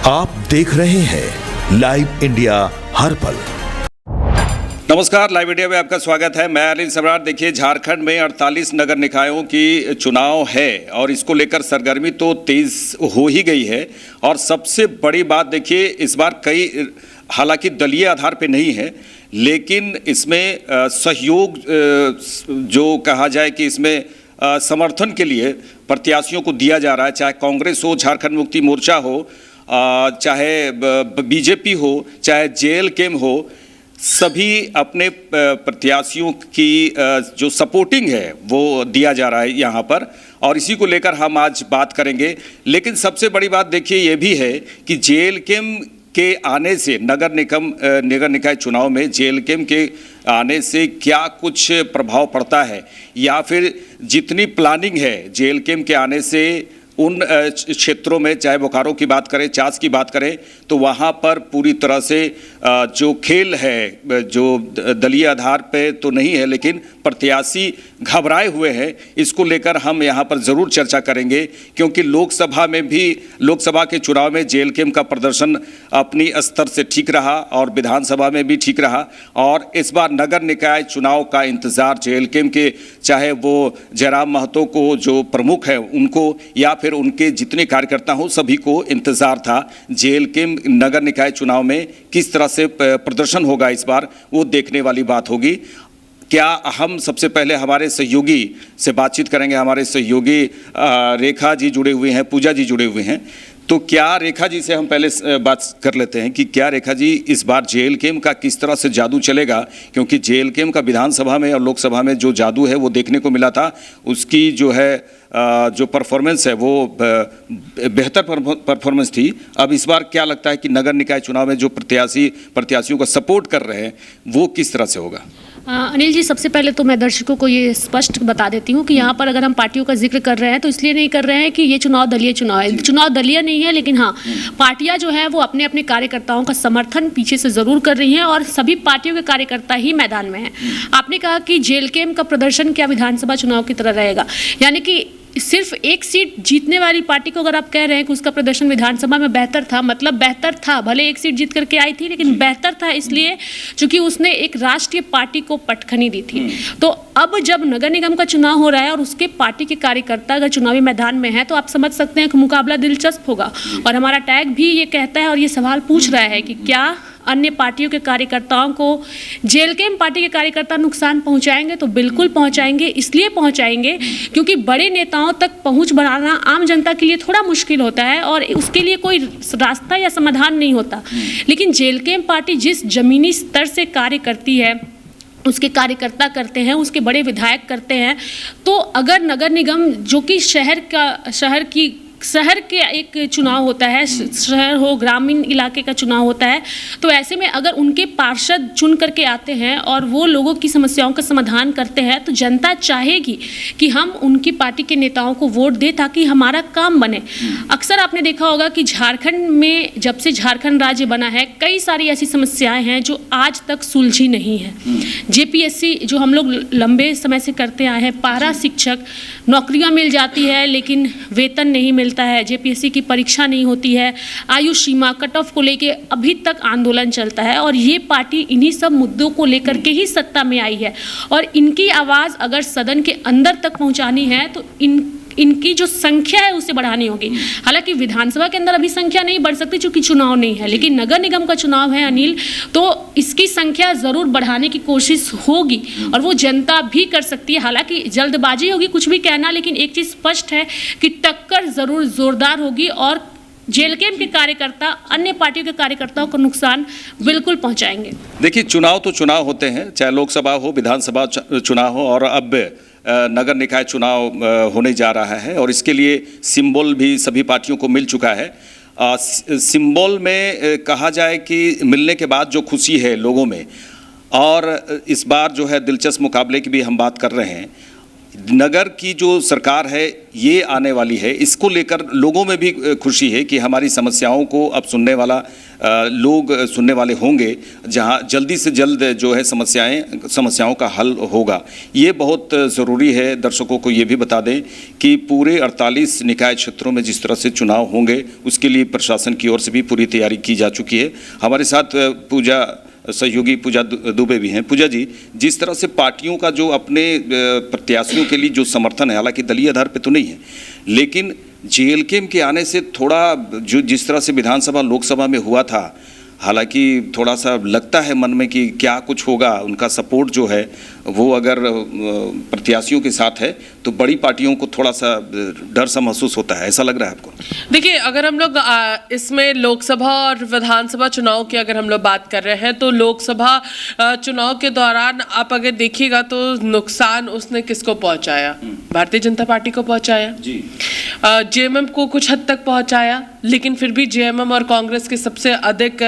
आप देख रहे हैं लाइव इंडिया हर पल। नमस्कार, लाइव इंडिया में आपका स्वागत है। मैं अनिल सम्राट। देखिए, झारखंड में 48 नगर निकायों की चुनाव है और इसको लेकर सरगर्मी तो तेज हो ही गई है। और सबसे बड़ी बात देखिए, इस बार कई, हालांकि दलीय आधार पे नहीं है, लेकिन इसमें सहयोग जो कहा जाए कि इसमें समर्थन के लिए प्रत्याशियों को दिया जा रहा है। चाहे कांग्रेस हो, झारखंड मुक्ति मोर्चा हो, चाहे बीजेपी हो, चाहे जेएलकेएम हो, सभी अपने प्रत्याशियों की जो सपोर्टिंग है वो दिया जा रहा है यहाँ पर, और इसी को लेकर हम आज बात करेंगे। लेकिन सबसे बड़ी बात देखिए ये भी है कि जेएलकेएम के आने से नगर निकाय चुनाव में जेएलकेएम के आने से क्या कुछ प्रभाव पड़ता है, या फिर जितनी प्लानिंग है जेएलकेएम के आने से उन क्षेत्रों में, चाहे बोकारो की बात करें, चास की बात करें, तो वहाँ पर पूरी तरह से जो खेल है, जो दलीय आधार पे तो नहीं है, लेकिन प्रत्याशी घबराए हुए हैं। इसको लेकर हम यहाँ पर ज़रूर चर्चा करेंगे, क्योंकि लोकसभा के चुनाव में जेएलकेएम का प्रदर्शन अपनी स्तर से ठीक रहा और विधानसभा में भी ठीक रहा। और इस बार नगर निकाय चुनाव का इंतज़ार जेएलकेएम के, चाहे वो जयराम महतो को जो प्रमुख है उनको, या फिर उनके जितने कार्यकर्ता हों, सभी को इंतज़ार था जेएलकेएम नगर निकाय चुनाव में किस तरह से प्रदर्शन होगा इस बार, वो देखने वाली बात होगी। क्या हम सबसे पहले हमारे सहयोगी से बातचीत करेंगे। हमारे सहयोगी रेखा जी जुड़े हुए हैं, पूजा जी जुड़े हुए हैं। तो क्या रेखा जी से हम पहले बात कर लेते हैं कि क्या रेखा जी, इस बार जेएलकेएम का किस तरह से जादू चलेगा, क्योंकि जेएलकेएम का विधानसभा में और लोकसभा में जो जादू है वो देखने को मिला था, उसकी जो है जो परफॉर्मेंस है वो बेहतर परफॉर्मेंस थी। अब इस बार क्या लगता है कि नगर निकाय चुनाव में जो प्रत्याशियों का सपोर्ट कर रहे हैं वो किस तरह से होगा? अनिल जी, सबसे पहले तो मैं दर्शकों को ये स्पष्ट बता देती हूँ कि यहाँ पर अगर हम पार्टियों का जिक्र कर रहे हैं तो इसलिए नहीं कर रहे हैं कि ये चुनाव दलीय चुनाव है। चुनाव दलीय नहीं है, लेकिन हाँ, पार्टियां जो है वो अपने अपने कार्यकर्ताओं का समर्थन पीछे से जरूर कर रही हैं और सभी पार्टियों के कार्यकर्ता ही मैदान में हैं। आपने कहा कि जेएलकेएम का प्रदर्शन क्या विधानसभा चुनाव की तरह रहेगा, यानी कि सिर्फ एक सीट जीतने वाली पार्टी को अगर आप कह रहे हैं कि उसका प्रदर्शन विधानसभा में बेहतर था, मतलब बेहतर था, भले एक सीट जीत करके आई थी, लेकिन बेहतर था इसलिए क्योंकि उसने एक राष्ट्रीय पार्टी को पटखनी दी थी। तो अब जब नगर निगम का चुनाव हो रहा है और उसके पार्टी के कार्यकर्ता अगर चुनावी मैदान में है तो आप समझ सकते हैं कि मुकाबला दिलचस्प होगा। और हमारा टैग भी ये कहता है और ये सवाल पूछ रहा है कि क्या अन्य पार्टियों के कार्यकर्ताओं को जेएलकेएम पार्टी के कार्यकर्ता नुकसान पहुंचाएंगे? तो बिल्कुल पहुंचाएंगे। इसलिए पहुंचाएंगे क्योंकि बड़े नेताओं तक पहुंच बनाना आम जनता के लिए थोड़ा मुश्किल होता है और उसके लिए कोई रास्ता या समाधान नहीं होता। लेकिन जेएलकेएम पार्टी जिस जमीनी स्तर से कार्य करती है, उसके कार्यकर्ता करते हैं, उसके बड़े विधायक करते हैं, तो अगर नगर निगम जो कि शहर के एक चुनाव होता है, शहर हो, ग्रामीण इलाके का चुनाव होता है, तो ऐसे में अगर उनके पार्षद चुन करके आते हैं और वो लोगों की समस्याओं का समाधान करते हैं, तो जनता चाहेगी कि हम उनकी पार्टी के नेताओं को वोट दें ताकि हमारा काम बने। अक्सर आपने देखा होगा कि झारखंड में, जब से झारखंड राज्य बना है, कई सारी ऐसी समस्याएं हैं जो आज तक सुलझी नहीं है। जेपीएससी जो हम लोग लंबे समय से करते आए हैं, पारा शिक्षक, नौकरियां मिल जाती है लेकिन वेतन नहीं मिलता है, जेपीएससी की परीक्षा नहीं होती है, आयु सीमा, कट ऑफ को लेके अभी तक आंदोलन चलता है और ये पार्टी इन्हीं सब मुद्दों को लेकर के ही सत्ता में आई है। और इनकी आवाज़ अगर सदन के अंदर तक पहुंचानी है तो इनकी जो संख्या है उसे बढ़ानी होगी। हालांकि विधानसभा के अंदर अभी संख्या नहीं बढ़ सकती क्योंकि चुनाव नहीं है, लेकिन नगर निगम का चुनाव है अनिल, तो इसकी संख्या जरूर बढ़ाने की कोशिश होगी और वो जनता भी कर सकती है। हालांकि जल्दबाजी होगी कुछ भी कहना, लेकिन एक चीज स्पष्ट है कि टक्कर जरूर जोरदार होगी और जेएलकेएम के कार्यकर्ता अन्य पार्टियों के कार्यकर्ताओं को नुकसान बिल्कुल पहुंचाएंगे। देखिए, चुनाव तो चुनाव होते हैं, चाहे लोकसभा हो, विधानसभा चुनाव हो, और अब नगर निकाय चुनाव होने जा रहा है और इसके लिए सिंबल भी सभी पार्टियों को मिल चुका है। सिंबल में कहा जाए कि मिलने के बाद जो खुशी है लोगों में, और इस बार जो है दिलचस्प मुकाबले की भी हम बात कर रहे हैं, नगर की जो सरकार है ये आने वाली है, इसको लेकर लोगों में भी खुशी है कि हमारी समस्याओं को अब लोग सुनने वाले होंगे, जहां जल्दी से जल्द जो है समस्याओं का हल होगा। ये बहुत ज़रूरी है। दर्शकों को ये भी बता दें कि पूरे 48 निकाय क्षेत्रों में जिस तरह से चुनाव होंगे उसके लिए प्रशासन की ओर से भी पूरी तैयारी की जा चुकी है। हमारे साथ सहयोगी पूजा दुबे भी हैं। पूजा जी, जिस तरह से पार्टियों का जो अपने प्रत्याशियों के लिए जो समर्थन है, हालांकि दलीय आधार पे तो नहीं है, लेकिन जेएलके के आने से थोड़ा जो जिस तरह से विधानसभा लोकसभा में हुआ था, हालांकि थोड़ा सा लगता है मन में कि क्या कुछ होगा, उनका सपोर्ट जो है वो अगर प्रत्याशियों के साथ है तो बड़ी पार्टियों को थोड़ा सा डर सा महसूस होता है, ऐसा लग रहा है आपको? देखिए, अगर हम लोग इसमें लोकसभा और विधानसभा चुनाव की अगर हम लोग बात कर रहे हैं तो लोकसभा चुनाव के दौरान आप अगर देखिएगा तो नुकसान उसने किसको पहुंचाया? भारतीय जनता पार्टी को पहुंचाया जी। जेएमएम को कुछ हद तक पहुंचाया, लेकिन फिर भी जेएमएम और कांग्रेस के सबसे अधिक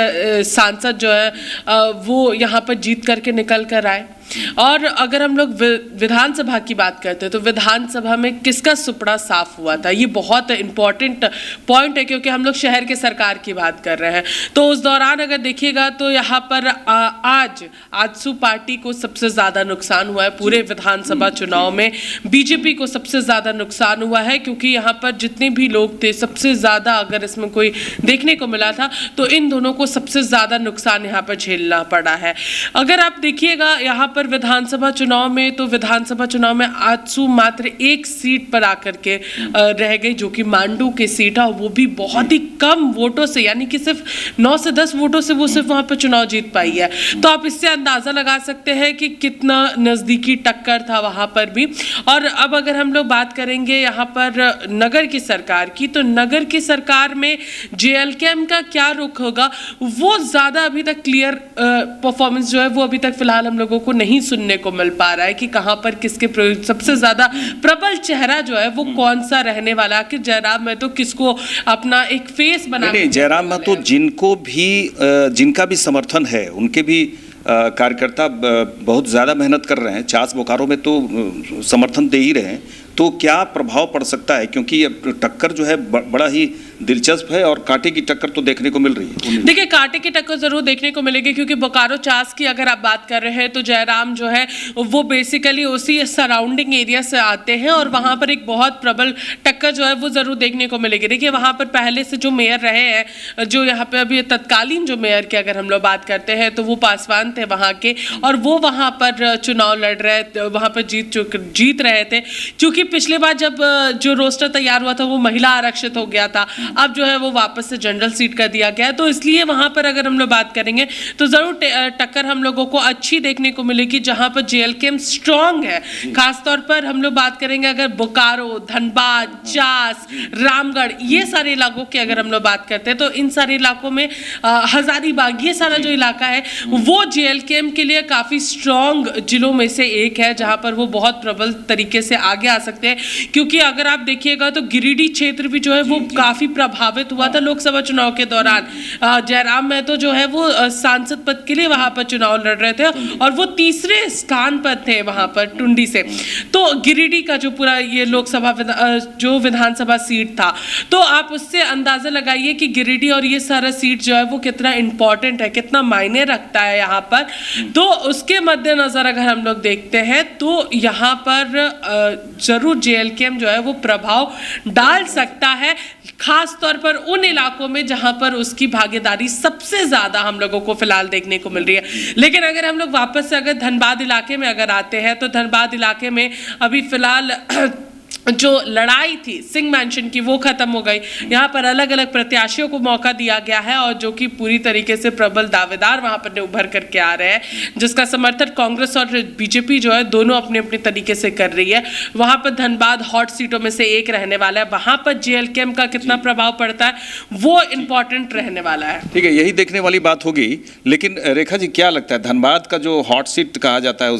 सांसद जो है वो यहाँ पर जीत करके निकल कर आए। और अगर हम लोग विधानसभा की बात करते हैं तो विधानसभा में किसका सुपड़ा साफ हुआ था, ये बहुत इंपॉर्टेंट पॉइंट है, क्योंकि हम लोग शहर के सरकार की बात कर रहे हैं। तो उस दौरान अगर देखिएगा तो यहाँ पर आज आजसू पार्टी को सबसे ज़्यादा नुकसान हुआ है पूरे विधानसभा चुनाव में। बीजेपी को सबसे ज़्यादा नुकसान हुआ है, क्योंकि यहाँ पर जितने भी लोग थे सबसे ज़्यादा अगर इसमें कोई देखने को मिला था तो इन दोनों को सबसे ज़्यादा नुकसान यहाँ पर झेलना पड़ा है। अगर आप देखिएगा यहाँ पर विधानसभा चुनाव में, तो विधानसभा चुनाव में आजसू मात्र एक सीट पर आकर के रह गई, जो कि मांडू की सीट है, और वो भी बहुत ही कम वोटों से, यानी कि सिर्फ 9 से 10 वोटों से वो सिर्फ वहां पर चुनाव जीत पाई है। तो आप इससे अंदाजा लगा सकते हैं कि कितना नजदीकी टक्कर था वहां पर भी। और अब अगर हम लोग बात करेंगे यहाँ पर नगर की सरकार की, तो नगर की सरकार में जेएलके का क्या रुख होगा, वो ज्यादा अभी तक क्लियर परफॉर्मेंस जो है वो अभी तक फिलहाल हम लोगों को नहीं सुनने को मिल पा रहा है कि कहां पर किसके सबसे ज्यादा प्रबल चेहरा जो है वो कौन सा रहने वाला है। कि जयराम महतो किसको अपना एक फेस बना, नहीं, जयराम महतो जिनका भी समर्थन है, उनके भी कार्यकर्ता बहुत ज़्यादा मेहनत कर रहे हैं, 50 बोकारो में तो समर्थन दे ही रहे हैं। तो क्या प्रभाव पड़ सकता है, क्योंकि ये टक्कर जो है बड़ा ही दिलचस्प है और कांटे की टक्कर तो देखने को मिल रही है। देखिए, कांटे की टक्कर जरूर देखने को मिलेगी, क्योंकि बोकारो 50 की अगर आप बात कर रहे हैं तो जयराम जो है वो बेसिकली उसी सराउंडिंग एरिया से आते हैं और वहां पर एक बहुत प्रबल टक्कर जो है वो जरूर देखने को मिलेगी। देखिए, वहां पर पहले से जो मेयर रहे हैं, जो यहाँ पे अभी तत्कालीन जो मेयर की अगर हम लोग बात करते हैं तो वो पासवान थे वहां के, और वो वहां पर चुनाव लड़ रहे, वहां पर जीत रहे थे। क्योंकि पिछली बार जब जो रोस्टर तैयार हुआ था वो महिला आरक्षित हो गया था, अब जो है वो वापस से जनरल सीट कर दिया गया है। तो इसलिए वहां पर अगर हम लोग बात करेंगे तो जरूर टक्कर हम लोगों को अच्छी देखने को मिलेगी, जहां पर जेएलके स्ट्रांग है। खासतौर पर हम लोग बात करेंगे अगर बोकारो, धनबाद, चास, रामगढ़, ये सारे इलाकों की अगर हम लोग बात करते हैं तो इन सारे इलाकों में हजारीबाग, ये सारा जो इलाका है वो जेएलके के लिए काफी स्ट्रांग जिलों में से एक है, जहां पर वो बहुत प्रबल तरीके से आगे आ सकते हैं। क्योंकि अगर आप देखिएगा तो गिरिडीह क्षेत्र भी जो है वो काफी प्रभावित हुआ था लोकसभा चुनाव के दौरान। जयराम महतो जो है वो सांसद पद के लिए वहां पर चुनाव लड़ रहे थे और वो तीसरे स्थान पर थे वहां पर टुंडी से। तो गिरिडीह का जो पूरा ये लोकसभा जो विधानसभा सीट था, तो आप उससे अंदाजा लगाइए कि गिरिडीह और ये सारा सीट जो है वो कितना इंपॉर्टेंट है, कितना मायने रखता है यहाँ पर। तो उसके मद्देनजर अगर हम लोग देखते हैं तो यहाँ पर जरूर जेएलके जो है वो प्रभाव डाल सकता है, खास तौर पर उन इलाकों में जहां पर उसकी भागीदारी सबसे ज्यादा हम लोगों को फिलहाल देखने को मिल रही है। लेकिन अगर हम लोग वापस से अगर धनबाद इलाके में अगर आते हैं तो धनबाद इलाके में अभी फिलहाल जो लड़ाई थी सिंह मैंशन की वो खत्म हो गई। यहाँ पर अलग अलग प्रत्याशियों को मौका दिया गया है और जो कि पूरी तरीके से प्रबल दावेदार वहां पर उभर करके आ रहे हैं, जिसका समर्थन कांग्रेस और बीजेपी जो है दोनों अपने अपने तरीके से कर रही है। वहां पर धनबाद हॉट सीटों में से एक रहने वाला है, वहां पर जेएलके का कितना प्रभाव पड़ता है वो इंपॉर्टेंट रहने वाला है। ठीक है, यही देखने वाली बात होगी। लेकिन रेखा जी, क्या लगता है धनबाद का जो हॉट सीट कहा जाता है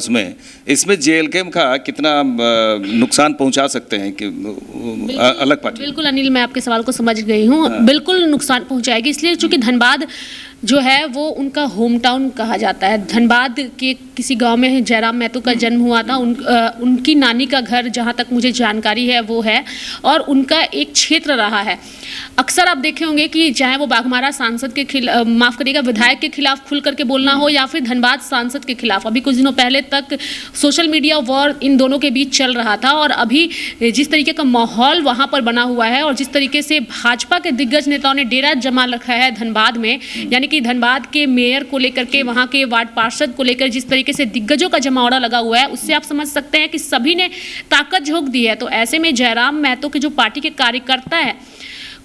इसमें जेएलके का कितना नुकसान पहुंचा सकते हैं कि अलग पार्टी? बिल्कुल अनिल, मैं आपके सवाल को समझ गई हूँ। बिल्कुल नुकसान पहुंचाएगी, इसलिए चूंकि धनबाद जो है वो उनका होम टाउन कहा जाता है। धनबाद के किसी गांव में जयराम महतो का जन्म हुआ था। उनकी नानी का घर, जहां तक मुझे जानकारी है, वो है, और उनका एक क्षेत्र रहा है। अक्सर आप देखे होंगे कि चाहे वो बाघमारा सांसद के खिलाफ, माफ करिएगा, विधायक के खिलाफ खुल करके बोलना हो, या फिर धनबाद सांसद के खिलाफ, अभी कुछ दिनों पहले तक सोशल मीडिया वॉर इन दोनों के बीच चल रहा था। और अभी जिस तरीके का माहौल वहां पर बना हुआ है और जिस तरीके से भाजपा के दिग्गज नेताओं ने डेरा जमा रखा है धनबाद में, यानी कि धनबाद के मेयर को लेकर के, वहां के वार्ड पार्षद को लेकर जिस तरीके से दिग्गजों का जमावड़ा लगा हुआ है, उससे आप समझ सकते हैं कि सभी ने ताकत झोंक दी है। तो ऐसे में जयराम महतो के जो पार्टी के कार्यकर्ता है,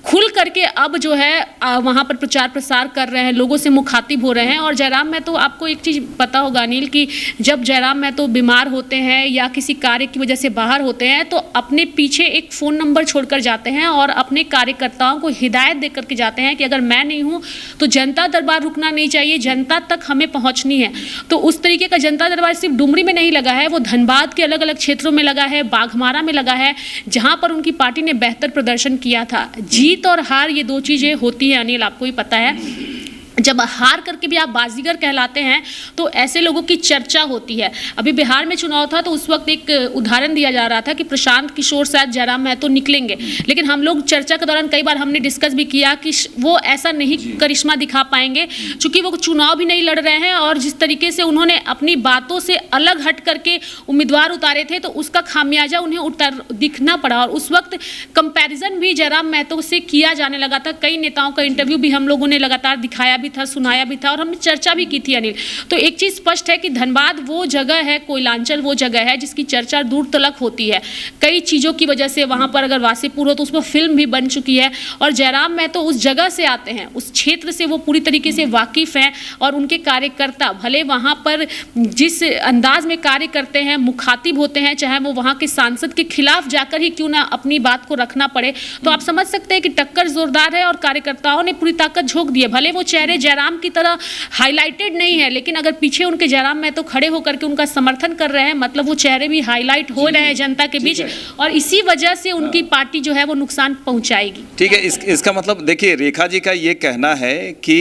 खुल करके अब जो है वहाँ पर प्रचार प्रसार कर रहे हैं, लोगों से मुखातिब हो रहे हैं। और जयराम महतो, आपको एक चीज़ पता होगा अनिल, कि जब जयराम महतो बीमार होते हैं या किसी कार्य की वजह से बाहर होते हैं, तो अपने पीछे एक फ़ोन नंबर छोड़कर जाते हैं और अपने कार्यकर्ताओं को हिदायत दे करके जाते हैं कि अगर मैं नहीं हूँ तो जनता दरबार रुकना नहीं चाहिए, जनता तक हमें पहुँचनी है। तो उस तरीके का जनता दरबार सिर्फ डुमरी में नहीं लगा है, वो धनबाद के अलग अलग क्षेत्रों में लगा है, बाघमारा में लगा है, जहाँ पर उनकी पार्टी ने बेहतर प्रदर्शन किया था। जीत और हार, ये दो चीजें होती हैं अनिल, आपको ही पता है। जब हार करके भी आप बाजीगर कहलाते हैं तो ऐसे लोगों की चर्चा होती है। अभी बिहार में चुनाव था तो उस वक्त एक उदाहरण दिया जा रहा था कि प्रशांत किशोर शायद जयराम महतो निकलेंगे, लेकिन हम लोग चर्चा के दौरान कई बार हमने डिस्कस भी किया कि वो ऐसा नहीं करिश्मा दिखा पाएंगे, क्योंकि वो चुनाव भी नहीं लड़ रहे हैं और जिस तरीके से उन्होंने अपनी बातों से अलग हट करके उम्मीदवार उतारे थे, तो उसका खामियाजा उन्हें दिखना पड़ा। और उस वक्त कंपैरिजन भी जयराम महतो से किया जाने लगा था। कई नेताओं का इंटरव्यू भी हम लोगों ने लगातार दिखाया भी था, सुनाया भी था, और हमने चर्चा भी की थी अनिल। तो एक चीज स्पष्ट है कि धनबाद वो जगह है, कोयलांचल वो जगह है जिसकी चर्चा दूर तलक होती है। कई चीजों की वजह से वहां पर अगर वासीपुर हो तो उसमें फिल्म भी बन चुकी है, और जयराम महतो उस जगह से आते हैं, उस क्षेत्र से वो पूरी तरीके से वाकिफ हैं। और उनके कार्यकर्ता भले वहां पर जिस अंदाज में कार्य करते हैं, मुखातिब होते हैं, चाहे वो वहां के सांसद के खिलाफ जाकर ही क्यों ना अपनी बात को रखना पड़े, तो आप समझ सकते हैं कि टक्कर जोरदार है और कार्यकर्ताओं ने पूरी ताकत झोंक दी है। भले वो चेहरे जयराम की तरह हाईलाइटेड नहीं है, लेकिन अगर पीछे उनके जयराम महतो खड़े होकर के उनका समर्थन कर रहे हैं, मतलब वो चेहरे भी हाईलाइट हो रहे हैं जनता के बीच, और इसी वजह से उनकी पार्टी जो है वो नुकसान पहुंचाएगी। ठीक है, इसका मतलब देखिए, रेखा जी का ये कहना है कि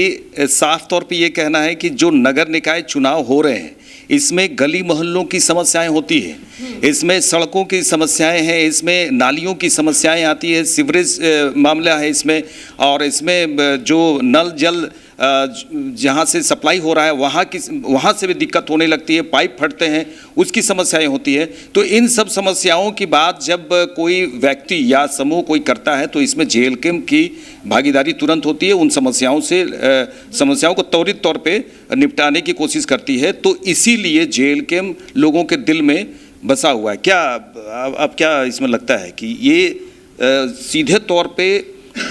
साफ तौर पे ये कहना है कि जो नगर निकाय चुनाव हो रहे हैं, इसमें गली मोहल्लों की समस्याएं होती है, इसमें सड़कों की समस्याएं हैं, इसमें नालियों की समस्याएं आती है, सीवरेज मामला है इसमें, और इसमें जो नल जल जहाँ से सप्लाई हो रहा है वहाँ से भी दिक्कत होने लगती है, पाइप फटते हैं, उसकी समस्याएं होती है। तो इन सब समस्याओं की बात जब कोई व्यक्ति या समूह कोई करता है तो इसमें जेएलकेएम की भागीदारी तुरंत होती है, उन समस्याओं को त्वरित तौर पे निपटाने की कोशिश करती है। तो इसीलिए जेएलकेएम लोगों के दिल में बसा हुआ है। क्या अब क्या इसमें लगता है कि ये सीधे तौर पे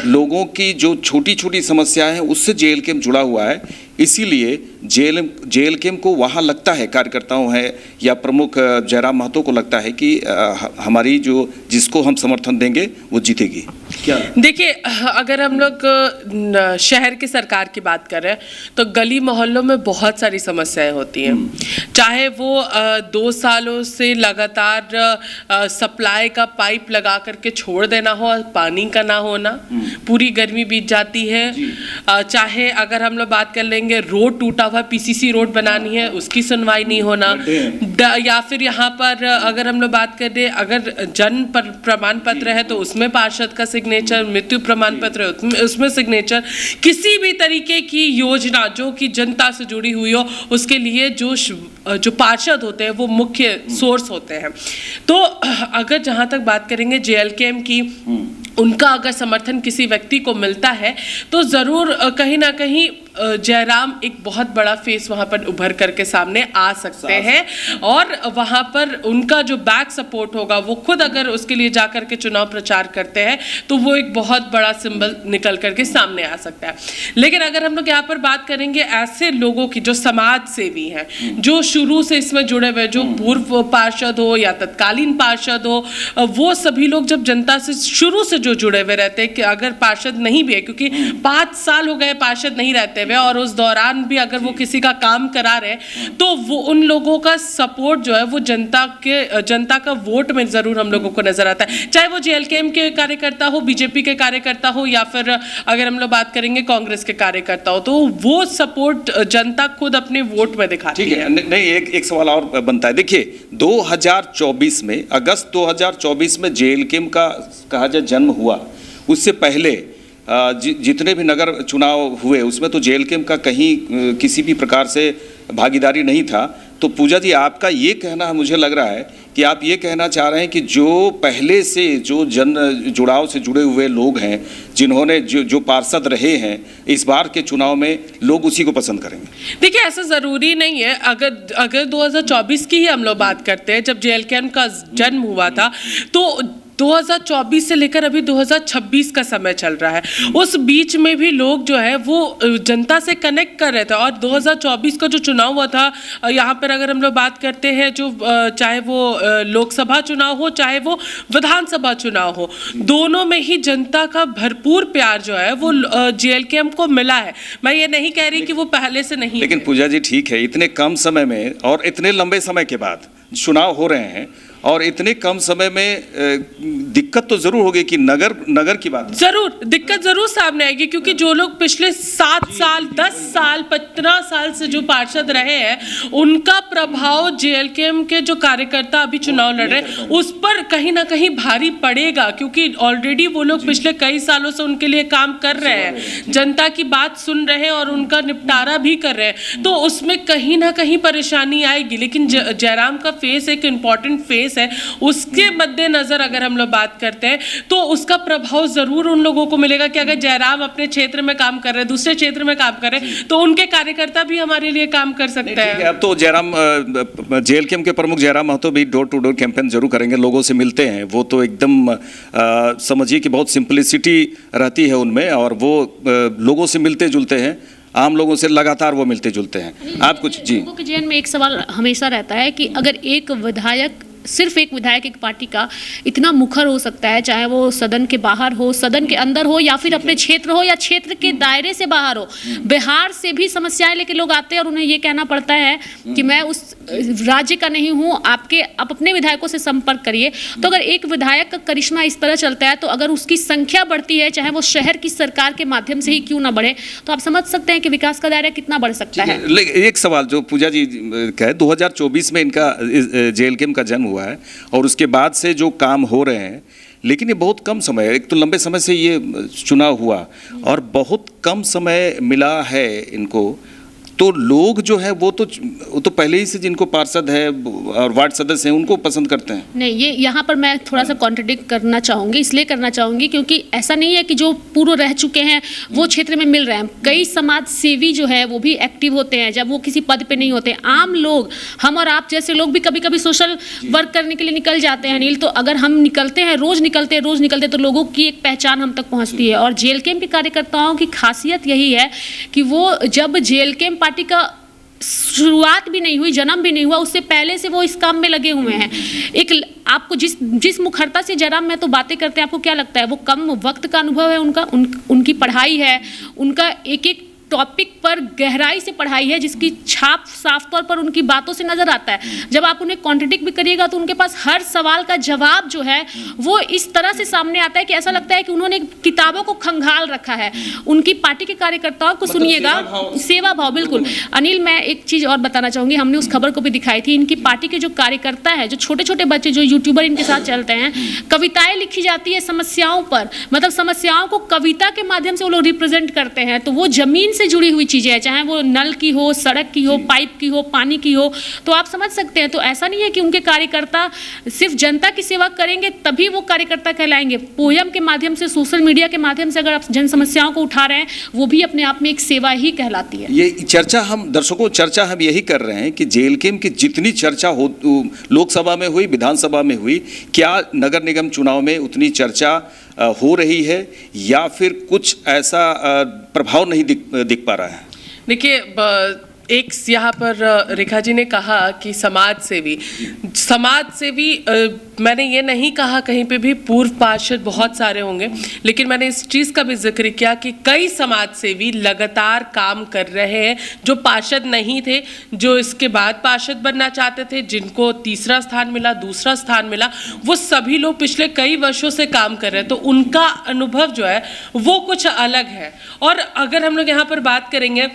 लोगों की जो छोटी छोटी समस्याएं हैं उससे जेएलकेएम जुड़ा हुआ है, इसीलिए जेएलकेएम को वहाँ लगता है, कार्यकर्ताओं है या प्रमुख जयराम महतो को लगता है कि हमारी जो जिसको हम समर्थन देंगे वो जीतेगी? क्या देखिए, अगर हम लोग शहर की सरकार की बात कर रहे हैं तो गली मोहल्लों में बहुत सारी समस्याएं होती हैं, चाहे वो 2 सालों से लगातार सप्लाई का पाइप लगा करके छोड़ देना हो, पानी का ना होना, पूरी गर्मी बीत जाती है, चाहे अगर हम लोग बात कर लेंगे रोड टूटा हुआ पीसीसी रोड बनानी है, उसकी सुनवाई नहीं होना, या फिर यहाँ पर अगर हम लोग बात करें अगर जन्म प्रमाण पत्र है तो उसमें पार्षद का सिग्नेचर, मृत्यु प्रमाण पत्र है उसमें सिग्नेचर, किसी भी तरीके की योजना जो कि जनता से जुड़ी हुई हो उसके लिए जो पार्षद होते हैं वो मुख्य सोर्स होते हैं। तो अगर जहाँ तक बात करेंगे जेएलकेएम की, उनका अगर समर्थन किसी व्यक्ति को मिलता है तो ज़रूर कहीं ना कहीं जयराम एक बहुत बड़ा फेस वहाँ पर उभर करके सामने आ सकते हैं, और वहाँ पर उनका जो बैक सपोर्ट होगा वो खुद अगर उसके लिए जा करके चुनाव प्रचार करते हैं तो वो एक बहुत बड़ा सिंबल निकल करके सामने आ सकता है। लेकिन अगर हम लोग यहाँ पर बात करेंगे ऐसे लोगों की जो समाज सेवी हैं, जो शुरू से इसमें जुड़े हुए, जो पूर्व पार्षद हो या तत्कालीन पार्षद हो, वो सभी लोग जब जनता से शुरू से जो जुड़े हुए रहते हैं, कि अगर पार्षद नहीं भी है, क्योंकि 5 साल हो गए पार्षद नहीं रहते, हुए और उस दौरान भी अगर वो किसी का काम करा रहे तो वो उन लोगों का सपोर्ट जो है वो जनता का वोट में जरूर हम लोगों को नजर आता है, चाहे वो जेएलकेएम के कार्यकर्ता हो, बीजेपी के कार्यकर्ता हो, या फिर अगर हम लोग बात करेंगे कांग्रेस के कार्यकर्ता हो, तो वो सपोर्ट जनता खुद अपने वोट में दिखाती है। ठीक है, नहीं एक सवाल और बनता है। देखिए 2024 में, अगस्त 2024 में जेएलकेएम का कहा जाए जन्म हुआ, उससे पहले जितने भी नगर चुनाव हुए उसमें तो जेएलकेएम का कहीं किसी भी प्रकार से भागीदारी नहीं था। तो पूजा जी, आपका ये कहना मुझे लग रहा है कि आप ये कहना चाह रहे हैं कि जो पहले से जो जन जुड़ाव से जुड़े हुए लोग हैं, जिन्होंने जो पार्षद रहे हैं, इस बार के चुनाव में लोग उसी को पसंद करेंगे। देखिए, ऐसा ज़रूरी नहीं है। अगर 2024 की ही हम लोग बात करते हैं, जब जेएलकेएम का जन्म हुआ था, तो 2024 से लेकर अभी 2026 का समय चल रहा है। उस बीच में भी लोग जो है वो जनता से कनेक्ट कर रहे थे। और 2024 का जो चुनाव हुआ था, यहाँ पर अगर हम लोग बात करते हैं, जो चाहे वो लोकसभा चुनाव हो, चाहे वो विधानसभा चुनाव हो, दोनों में ही जनता का भरपूर प्यार जो है वो जेएलकेएम को मिला है। मैं ये नहीं कह रही कि वो पहले से नहीं। लेकिन पूजा जी, ठीक है, इतने कम समय में और इतने लंबे समय के बाद चुनाव हो रहे हैं, और इतने कम समय में दिक्कत तो जरूर होगी कि नगर की बात जरूर दिक्कत जरूर सामने आएगी, क्योंकि जो लोग पिछले 7 साल 10 साल 15 साल से जो पार्षद रहे हैं, उनका प्रभाव जेएलकेएम के जो कार्यकर्ता अभी चुनाव लड़ रहे हैं उस पर कहीं ना कहीं भारी पड़ेगा, क्योंकि ऑलरेडी वो लोग पिछले कई सालों से उनके लिए काम कर रहे हैं, जनता की बात सुन रहे हैं और उनका निपटारा भी कर रहे हैं। तो उसमें कहीं ना कहीं परेशानी आएगी। लेकिन जयराम का फेस एक इंपॉर्टेंट फेस है, उसके मद्देनजर अगर हम लोग बात करते हैं तो उसका प्रभाव जरूर उन लोगों को मिलेगा कि अगर जयराम अपने क्षेत्र में काम कर रहे हैं, दूसरे क्षेत्र में काम कर रहे हैं, तो उनके कार्यकर्ता भी हमारे लिए काम कर सकते हैं। अब तो जयराम, जेएलकेएम के प्रमुख जयराम महतो भी डोर टू डोर कैंपेन जरूर करेंगे, लोगों से मिलते हैं। वो तो एकदम समझिए कि बहुत सिंपलिसिटी रहती है उनमें, और वो लोगों से मिलते जुलते हैं, आम लोगों से लगातार वो मिलते जुलते हैं। आप कुछ जी। लोगों के जहन में एक सवाल हमेशा रहता है कि अगर एक विधायक, सिर्फ एक विधायक एक पार्टी का इतना मुखर हो सकता है, चाहे वो सदन के बाहर हो, सदन के अंदर हो, या फिर अपने क्षेत्र हो, या क्षेत्र के दायरे से बाहर हो, बिहार से भी समस्याएं लेके लोग आते हैं और उन्हें ये कहना पड़ता है कि मैं उस राज्य का नहीं हूँ, आप अपने विधायकों से संपर्क करिए। तो अगर एक विधायक का करिश्मा इस तरह चलता है, तो अगर उसकी संख्या बढ़ती है, चाहे वो शहर की सरकार के माध्यम से ही क्यों ना बढ़े, तो आप समझ सकते हैं कि विकास का दायरा कितना बढ़ सकता है। एक सवाल जो पूजा जी कहे, 2024 में इनका जेएलकेएम का जन्म हुआ है और उसके बाद से जो काम हो रहे हैं, लेकिन ये बहुत कम समय है। एक तो लंबे समय से ये चुनाव हुआ और बहुत कम समय मिला है इनको, तो लोग जो है वो तो पहले ही से जिनको पार्षद है और वार्ड सदस्य हैं उनको पसंद करते हैं। नहीं, ये यहाँ पर मैं थोड़ा सा कॉन्ट्रडिक्ट करना चाहूँगी, इसलिए करना चाहूँगी क्योंकि ऐसा नहीं है कि जो पूर्व रह चुके हैं वो क्षेत्र में मिल रहे हैं। कई समाज सेवी जो है वो भी एक्टिव होते हैं जब वो किसी पद पे नहीं होते। आम लोग, हम और आप जैसे लोग भी कभी कभी सोशल वर्क करने के लिए निकल जाते हैं अनिल, तो अगर हम निकलते हैं, रोज निकलते तो लोगों की एक पहचान हम तक पहुँचती है। और जेएलकेएम के कार्यकर्ताओं की खासियत यही है कि वो जब जेएलकेएम पार्टी का शुरुआत भी नहीं हुई, जन्म भी नहीं हुआ, उससे पहले से वो इस काम में लगे हुए हैं। एक आपको जिस मुखरता से जयराम मैं तो बातें करते हैं, आपको क्या लगता है वो कम वक्त का अनुभव है उनका? उनकी पढ़ाई है, उनका एक एक टॉपिक पर गहराई से पढ़ाई है, जिसकी छाप साफ तौर पर उनकी बातों से नजर आता है। जब आप उन्हें कॉन्ट्रडिक्ट भी करिएगा तो उनके पास हर सवाल का जवाब जो है वो इस तरह से सामने आता है कि ऐसा लगता है कि उन्होंने किताबों को खंगाल रखा है। उनकी पार्टी के कार्यकर्ताओं को सुनिएगा, सेवा भाव, बिल्कुल। अनिल, मैं एक चीज और बताना चाहूंगी, हमने उस खबर को भी दिखाई थी। इनकी पार्टी के जो कार्यकर्ता है, जो छोटे छोटे बच्चे, जो यूट्यूबर इनके साथ चलते हैं, कविताएं लिखी जाती है समस्याओं पर, मतलब समस्याओं को कविता के माध्यम से वो लोग रिप्रेजेंट करते हैं। तो वो जमीन से जुड़ी हुई चीजें हैं, चाहे वो नल की हो, सड़क की हो, पाइप की हो, पानी की हो, तो आप समझ सकते हैं। तो ऐसा नहीं है कि उनके कार्यकर्ता सिर्फ जनता की सेवा करेंगे तभी वो कार्यकर्ता कहलाएंगे। पोयम के माध्यम से, सोशल मीडिया के माध्यम से अगर आप जन समस्याओं को उठा रहे हैं, वो भी अपने आप में एक सेवा ही कहलाती है। ये चर्चा हम दर्शकों यही कर रहे हैं कि जेएलकेएम की जितनी चर्चा हो, लोकसभा में हुई, विधानसभा में हुई, क्या नगर निगम चुनाव में उतनी चर्चा हो रही है या फिर कुछ ऐसा प्रभाव नहीं दिख पा रहा है? देखिए, एक यहाँ पर रेखा जी ने कहा कि समाज सेवी, मैंने ये नहीं कहा कहीं पे भी पूर्व पार्षद बहुत सारे होंगे, लेकिन मैंने इस चीज़ का भी जिक्र किया कि कई समाज सेवी लगातार काम कर रहे हैं जो पार्षद नहीं थे, जो इसके बाद पार्षद बनना चाहते थे, जिनको तीसरा स्थान मिला, दूसरा स्थान मिला, वो सभी लोग पिछले कई वर्षों से काम कर रहे हैं, तो उनका अनुभव जो है वो कुछ अलग है। और अगर हम लोग यहाँ पर बात करेंगे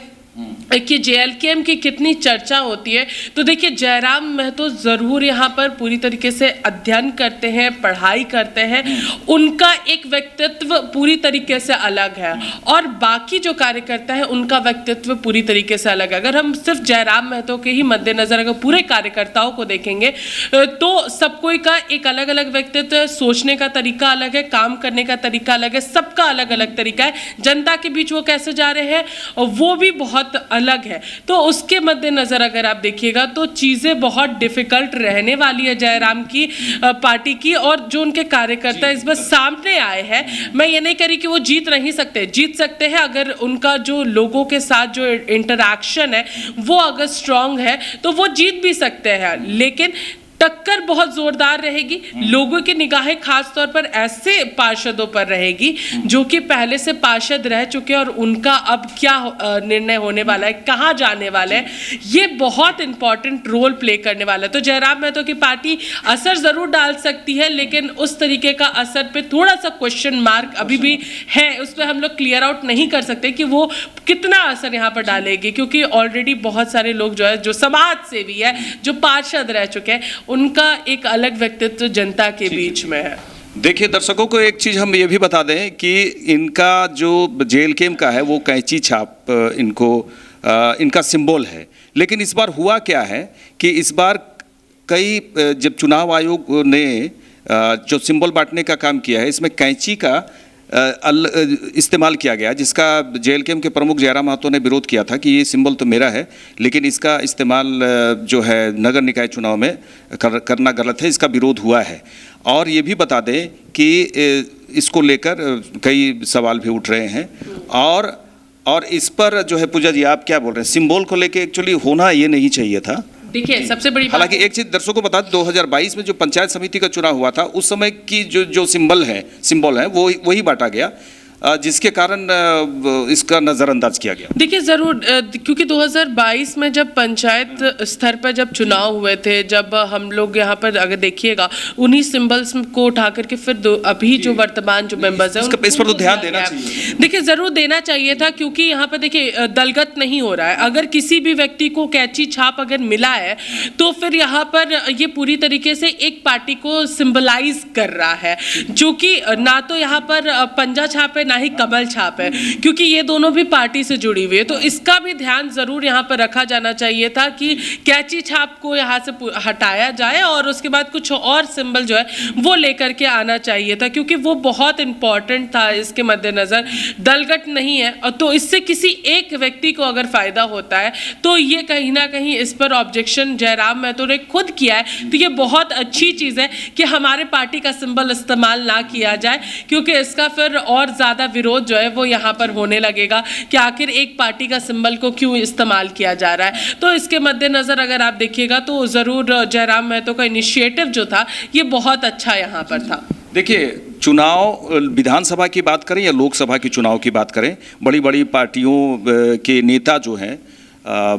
कि JLKM की कितनी चर्चा होती है, तो देखिए जयराम महतो ज़रूर यहाँ पर पूरी तरीके से अध्ययन करते हैं, पढ़ाई करते हैं, उनका एक व्यक्तित्व पूरी तरीके से अलग है और बाकी जो कार्यकर्ता है उनका व्यक्तित्व पूरी तरीके से अलग है। अगर हम सिर्फ जयराम महतो के ही मद्देनज़र अगर पूरे कार्यकर्ताओं को देखेंगे तो सब कोई का एक अलग अलग व्यक्तित्व है, सोचने का तरीका अलग है, काम करने का तरीका अलग है, सबका अलग अलग तरीका है, जनता के बीच वो कैसे जा रहे हैं वो भी बहुत अलग है। तो उसके मद्देनजर अगर आप देखिएगा तो चीजें बहुत डिफिकल्ट रहने वाली है जयराम की पार्टी की, और जो उनके कार्यकर्ता इस बार सामने आए हैं, मैं ये नहीं कह रही कि वो जीत नहीं सकते, जीत सकते हैं अगर उनका जो लोगों के साथ जो इंटरैक्शन है वो अगर स्ट्रांग है तो वो जीत भी सकते हैं, लेकिन टक्कर बहुत जोरदार रहेगी। लोगों की निगाहें खास तौर पर ऐसे पार्षदों पर रहेगी जो कि पहले से पार्षद रह चुके हैं और उनका अब क्या निर्णय होने वाला है, कहाँ जाने वाला है, ये बहुत इंपॉर्टेंट रोल प्ले करने वाला है। तो जयराम महतो की पार्टी असर जरूर डाल सकती है, लेकिन उस तरीके का असर पे थोड़ा सा क्वेश्चन मार्क अभी भी है, उस पर हम लोग क्लियर आउट नहीं कर सकते कि वो कितना असर यहाँ पर डालेगी, क्योंकि ऑलरेडी बहुत सारे लोग जो है जो समाज सेवी है, जो पार्षद रह चुके हैं, उनका एक अलग व्यक्तित्व जनता के बीच में है। देखिए दर्शकों को एक चीज़ हम ये भी बता दें कि इनका जो JLKM का है वो कैंची छाप इनका सिंबल है, लेकिन इस बार हुआ क्या है कि इस बार जब चुनाव आयोग ने जो सिंबल बांटने का काम किया है इसमें कैंची का इस्तेमाल किया गया, जिसका JLKM के प्रमुख जयराम महतो ने विरोध किया था कि ये सिंबल तो मेरा है, लेकिन इसका इस्तेमाल जो है नगर निकाय चुनाव में करना गलत है, इसका विरोध हुआ है। और ये भी बता दें कि इसको लेकर कई सवाल भी उठ रहे हैं, और इस पर जो है पूजा जी आप क्या बोल रहे हैं, सिंबल को लेकर एक्चुअली होना ये नहीं चाहिए था। देखिए सबसे बड़ी हालांकि एक चीज दर्शकों को बता दें, 2022 में जो पंचायत समिति का चुनाव हुआ था उस समय की जो सिंबल है वो वही बांटा गया, जिसके कारण इसका नज़रअंदाज किया गया। देखिए ज़रूर, क्योंकि 2022 में जब पंचायत स्तर पर जब चुनाव हुए थे, जब हम लोग यहाँ पर अगर देखिएगा उन्हीं सिंबल्स को उठा करके फिर अभी जो वर्तमान जो मेंबर्स हैं इस पर तो ध्यान देना चाहिए। देखिए ज़रूर देना चाहिए था, क्योंकि यहाँ पर देखिए दलगत नहीं हो रहा है। अगर किसी भी व्यक्ति को कैंची छाप अगर मिला है तो फिर यहाँ पर ये पूरी तरीके से एक पार्टी को सिंबलाइज कर रहा है, जो कि ना तो यहाँ पर पंजा छाप है ना ही कमल छाप है, क्योंकि ये दोनों भी पार्टी से जुड़ी हुई है। तो इसका भी ध्यान जरूर यहाँ पर रखा जाना चाहिए था कि कैंची छाप को यहाँ से हटाया जाए और उसके बाद कुछ और सिंबल जो है वो लेकर के आना चाहिए था, क्योंकि वो बहुत इंपॉर्टेंट था। इसके मद्देनजर दलगत नहीं है, और तो इससे किसी एक व्यक्ति को अगर फायदा होता है तो ये कहीं ना कहीं इस पर ऑब्जेक्शन जयराम महतो ने खुद किया है। तो ये बहुत अच्छी चीज़ है कि हमारे पार्टी का सिंबल इस्तेमाल ना किया जाए, क्योंकि इसका फिर और ज़्यादा विरोध जो है वो यहाँ पर होने लगेगा कि आखिर एक पार्टी का सिंबल को क्यों इस्तेमाल किया जा रहा है। तो इसके मद्देनजर अगर आप देखिएगा तो ज़रूर जयराम महतो का इनिशिएटिव जो था ये बहुत अच्छा यहाँ पर था। देखिए चुनाव विधानसभा की बात करें या लोकसभा की चुनाव की बात करें, बड़ी बड़ी पार्टियों के नेता जो हैं,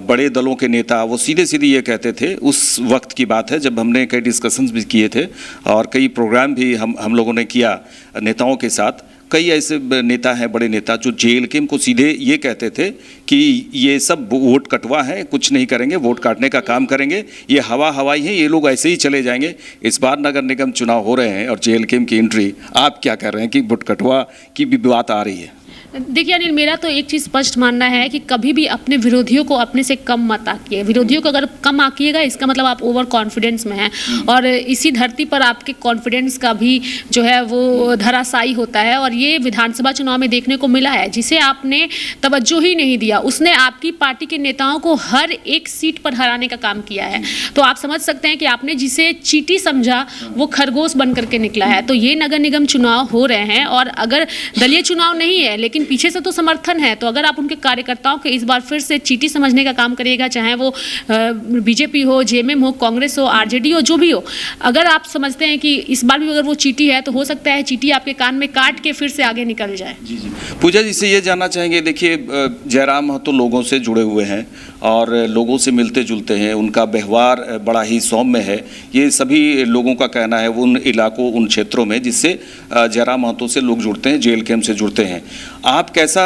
बड़े दलों के नेता, वो सीधे सीधे ये कहते थे, उस वक्त की बात है जब हमने कई डिस्कशंस भी किए थे और कई प्रोग्राम भी हम लोगों ने किया नेताओं के साथ। कई ऐसे नेता हैं, बड़े नेता, जो JLKM को सीधे ये कहते थे कि ये सब वोट कटवा है, कुछ नहीं करेंगे, वोट काटने का काम करेंगे, ये हवाई है, ये लोग ऐसे ही चले जाएंगे। इस बार नगर निगम चुनाव हो रहे हैं और JLKM की एंट्री, आप क्या कह रहे हैं कि वोट कटवा की भी बात आ रही है? देखिए अनिल, मेरा तो एक चीज़ स्पष्ट मानना है कि कभी भी अपने विरोधियों को अपने से कम मत आकिए। विरोधियों को अगर कम आकिएगा इसका मतलब आप ओवर कॉन्फिडेंस में हैं, और इसी धरती पर आपके कॉन्फिडेंस का भी जो है वो धराशायी होता है। और ये विधानसभा चुनाव में देखने को मिला है, जिसे आपने तवज्जो ही नहीं दिया उसने आपकी पार्टी के नेताओं को हर एक सीट पर हराने का काम किया है। तो आप समझ सकते हैं कि आपने जिसे चींटी समझा वो खरगोश बन करके निकला है। तो ये नगर निगम चुनाव हो रहे हैं, और अगर दलीय चुनाव नहीं है लेकिन लेकिन पीछे से तो समर्थन है। तो अगर आप उनके कार्यकर्ताओं के इस बार फिर से चीटी समझने का काम करिएगा, चाहे वो बीजेपी हो, जेएमएम हो, कांग्रेस हो, आरजेडी हो, जो भी हो, अगर आप समझते हैं कि इस बार भी अगर वो चीटी है तो हो सकता है चीटी आपके कान में काट के फिर से आगे निकल जाए। जी जी। पूजा जी से ये जानना चाहेंगे, देखिए जयराम महतो लोगों से जुड़े हुए हैं और लोगों से मिलते जुलते हैं, उनका व्यवहार बड़ा ही सौम्य है, ये सभी लोगों का कहना है, उन इलाकों, उन क्षेत्रों में जिससे जयराम महतो से लोग जुड़ते हैं, जेल कैंप से जुड़ते हैं। आप कैसा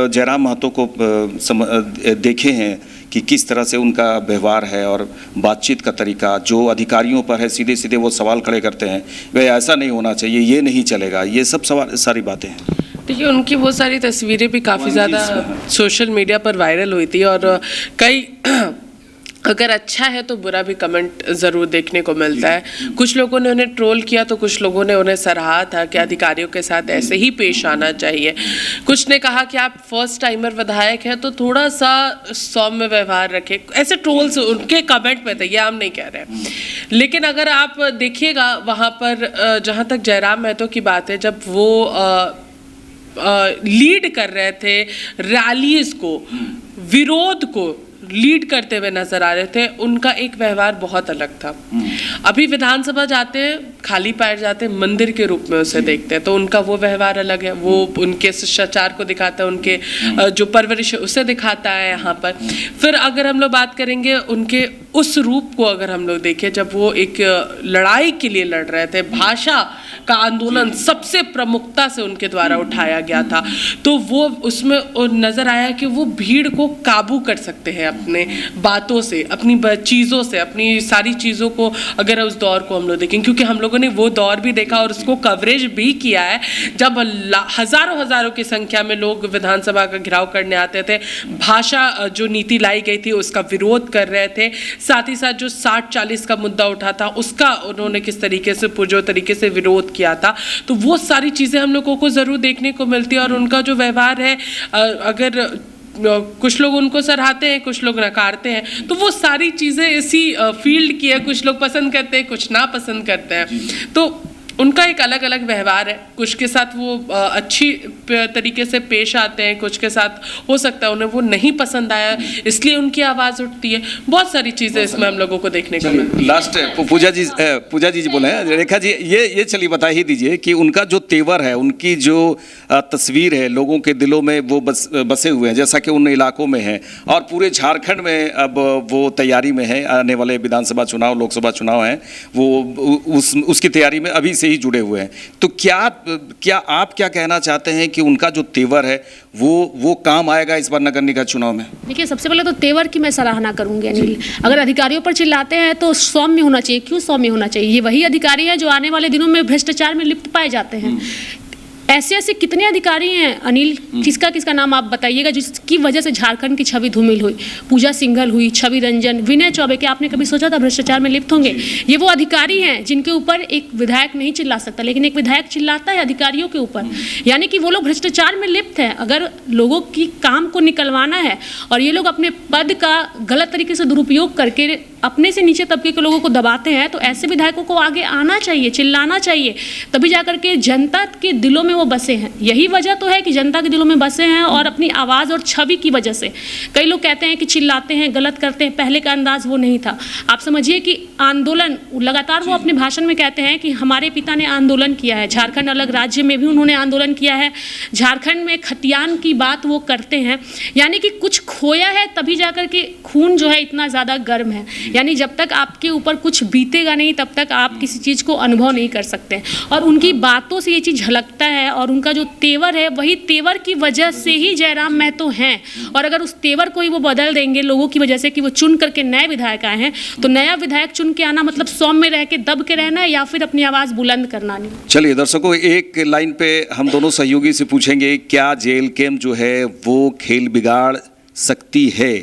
जयराम महतो को देखे हैं कि किस तरह से उनका व्यवहार है और बातचीत का तरीका, जो अधिकारियों पर है सीधे सीधे वो सवाल खड़े करते हैं, वह ऐसा नहीं होना चाहिए, ये नहीं चलेगा, ये सब सारी बातें हैं। देखिए उनकी वो सारी तस्वीरें भी काफ़ी ज़्यादा सोशल मीडिया पर वायरल हुई थी और कई अगर अच्छा है तो बुरा भी कमेंट ज़रूर देखने को मिलता है। कुछ लोगों ने उन्हें ट्रोल किया तो कुछ लोगों ने उन्हें सराहा था कि अधिकारियों के साथ ऐसे ही पेश आना चाहिए। कुछ ने कहा कि आप फर्स्ट टाइमर विधायक हैं तो थोड़ा सा सौम्य व्यवहार रखें। ऐसे ट्रोल्स उनके कमेंट में थे, ये हम नहीं कह रहे हैं। लेकिन अगर आप देखिएगा वहाँ पर जहाँ तक जयराम महतो की बात है, जब वो लीड कर रहे थे रैलीज को, विरोध को लीड करते हुए नजर आ रहे थे, उनका एक व्यवहार बहुत अलग था। अभी विधानसभा जाते हैं, खाली पैर जाते हैं, मंदिर के रूप में उसे देखते हैं, तो उनका वो व्यवहार अलग है। वो उनके शिष्टाचार को दिखाता है, उनके जो परवरिश है उसे दिखाता है यहाँ पर। फिर अगर हम लोग बात करेंगे उनके उस रूप को, अगर हम लोग देखें जब वो एक लड़ाई के लिए लड़ रहे थे, भाषा का आंदोलन सबसे प्रमुखता से उनके द्वारा उठाया गया था, तो वो उसमें नजर आया कि वो भीड़ को काबू कर सकते हैं अपने बातों से, अपनी चीज़ों से, अपनी सारी चीज़ों को। अगर उस दौर को हम लोग देखें, क्योंकि हम लोगों ने वो दौर भी देखा और उसको कवरेज भी किया है, जब हजारों की संख्या में लोग विधानसभा का घेराव करने आते थे, भाषा जो नीति लाई गई थी उसका विरोध कर रहे थे, साथ ही साथ जो 60-40 का मुद्दा उठा था उसका उन्होंने किस तरीके से पुरजोर तरीके से विरोध किया था। तो वो सारी चीज़ें हम लोगों को ज़रूर देखने को मिलती है। और उनका जो व्यवहार है, अगर कुछ लोग उनको सराहते हैं, कुछ लोग नकारते हैं, तो वो सारी चीज़ें इसी फील्ड की है। कुछ लोग पसंद करते हैं, कुछ ना पसंद करते हैं, तो उनका एक अलग अलग व्यवहार है। कुछ के साथ वो अच्छी तरीके से पेश आते हैं, कुछ के साथ हो सकता है उन्हें वो नहीं पसंद आया, इसलिए उनकी आवाज़ उठती है। बहुत सारी चीज़ें इसमें हम लोगों को देखने को मिलती है। लास्ट पूजा जी बोले हैं, रेखा जी ये चलिए बता ही दीजिए कि उनका जो तेवर है, उनकी जो तस्वीर है लोगों के दिलों में वो बसे हुए हैं, जैसा कि उन इलाकों में है और पूरे झारखंड में अब वो तैयारी में है। आने वाले विधानसभा चुनाव, लोकसभा चुनाव हैं, वो उसकी तैयारी में अभी से ही जुड़े हुए हैं। तो क्या आप क्या कहना चाहते हैं कि उनका जो तेवर है वो काम आएगा इस बार नगर निकाय चुनाव में? देखिए, सबसे पहले तो तेवर की मैं सराहना करूंगी अनिल। अगर अधिकारियों पर चिल्लाते हैं तो सौम्य होना चाहिए। क्यों सौम्य होना चाहिए? ये वही अधिकारी हैं जो आने वाले दिनों में भ्रष्टाचार में लिप्त पाए जाते हैं। ऐसे कितने अधिकारी हैं अनिल, किसका नाम आप बताइएगा जिसकी वजह से झारखंड की छवि धूमिल हुई? पूजा सिंघल हुई, छवि रंजन, विनय चौबे, क्या आपने कभी सोचा था भ्रष्टाचार में लिप्त होंगे? ये वो अधिकारी हैं जिनके ऊपर एक विधायक नहीं चिल्ला सकता, लेकिन एक विधायक चिल्लाता है अधिकारियों के ऊपर। यानी कि वो लोग भ्रष्टाचार में लिप्त हैं। अगर लोगों की काम को निकलवाना है और ये लोग अपने पद का गलत तरीके से दुरुपयोग करके अपने से नीचे तबके के लोगों को दबाते हैं, तो ऐसे विधायकों को आगे आना चाहिए, चिल्लाना चाहिए, तभी जाकर के जनता के दिलों में वो बसे हैं। यही वजह तो है कि जनता के दिलों में बसे हैं और अपनी आवाज़ और छवि की वजह से। कई लोग कहते हैं कि चिल्लाते हैं, गलत करते हैं, पहले का अंदाज वो नहीं था। आप समझिए कि आंदोलन लगातार वो अपने भाषण में कहते हैं कि हमारे पिता ने आंदोलन किया है, झारखंड अलग राज्य में भी उन्होंने आंदोलन किया है, झारखंड में खतियान की बात वो करते हैं। यानी कि कुछ खोया है तभी जाकर के खून जो है इतना ज़्यादा गर्म है। यानी जब तक आपके ऊपर कुछ बीतेगा नहीं तब तक आप किसी चीज़ को अनुभव नहीं कर सकते। और उनकी बातों से ये चीज़ झलकता है और उनका जो तेवर है, वही तेवर की वजह से ही जयराम महतो हैं। और अगर उस तेवर को ही वो बदल देंगे लोगों की वजह से कि वो चुन करके नए विधायक आए हैं, तो नया विधायक चुन के आना मतलब सौम्य में रह के दब के रहना है या फिर अपनी आवाज़ बुलंद करना नहीं। चलिए दर्शकों, एक लाइन पे हम दोनों सहयोगी से पूछेंगे, क्या जेल कैंप जो है वो खेल बिगाड़ सकती है?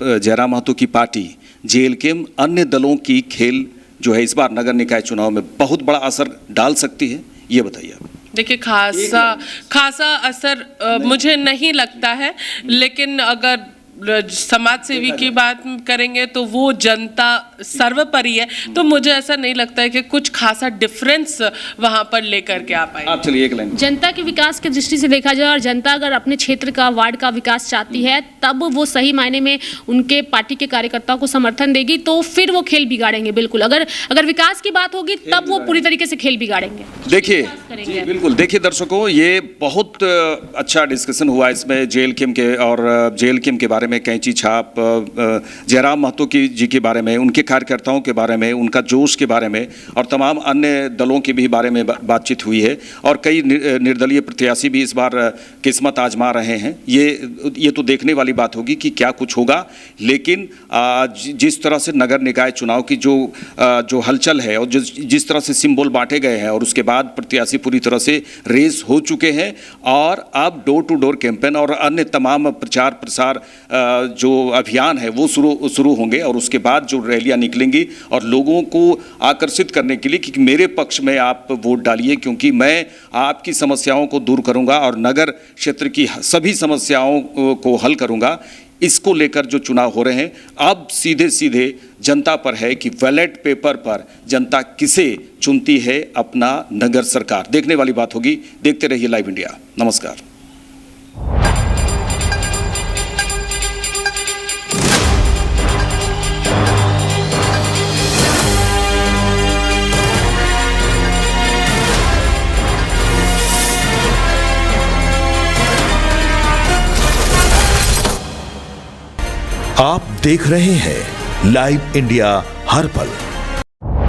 जयराम महतो की पार्टी जेल कैंप अन्य दलों की खेल जो है इस बार नगर निकाय चुनाव में बहुत बड़ा असर डाल सकती है, ये बताइए आप। देखिए, खासा असर मुझे नहीं लगता है, लेकिन अगर समाज सेवी की बात करेंगे तो वो जनता सर्वोपरि है, तो मुझे ऐसा नहीं लगता है कि कुछ खासा डिफरेंस वहां पर लेकर के आ पाए। आप चलिए एक लाइन। जनता के विकास की दृष्टि से देखा जाए और जनता अगर अपने क्षेत्र का वार्ड का विकास चाहती है तब वो सही मायने में उनके पार्टी के कार्यकर्ताओं को समर्थन देगी, तो फिर वो खेल बिगाड़ेंगे। बिल्कुल अगर विकास की बात होगी तब वो पूरी तरीके से खेल बिगाड़ेंगे। देखिए जी बिल्कुल, देखिए दर्शकों, ये बहुत अच्छा डिस्कशन हुआ इसमें जेल किम के और जेल किम के बारे में, कैंची छाप, जयराम महतो जी के बारे में, उनके कार्यकर्ताओं के बारे में, उनका जोश के बारे में और तमाम अन्य दलों के भी बारे में बातचीत हुई है। और कई निर्दलीय प्रत्याशी भी इस बार किस्मत आजमा रहे हैं। ये तो देखने वाली बात होगी कि क्या कुछ होगा। लेकिन जिस तरह से नगर निकाय चुनाव की जो हलचल है और जिस तरह से सिंबल बांटे गए हैं और उसके बाद प्रत्याशी पूरी तरह से रेस हो चुके हैं और अब डोर टू डोर कैंपेन और अन्य तमाम प्रचार प्रसार जो अभियान है वो शुरू होंगे और उसके बाद जो रैलियां निकलेंगी और लोगों को आकर्षित करने के लिए कि मेरे पक्ष में आप वोट डालिए, क्योंकि मैं आपकी समस्याओं को दूर करूंगा और नगर क्षेत्र की सभी समस्याओं को हल करूंगा। इसको लेकर जो चुनाव हो रहे हैं अब सीधे सीधे जनता पर है कि बैलेट पेपर पर जनता किसे चुनती है अपना नगर सरकार। देखने वाली बात होगी। देखते रहिए लाइव इंडिया। नमस्कार। आप देख रहे हैं लाइव इंडिया हर पल।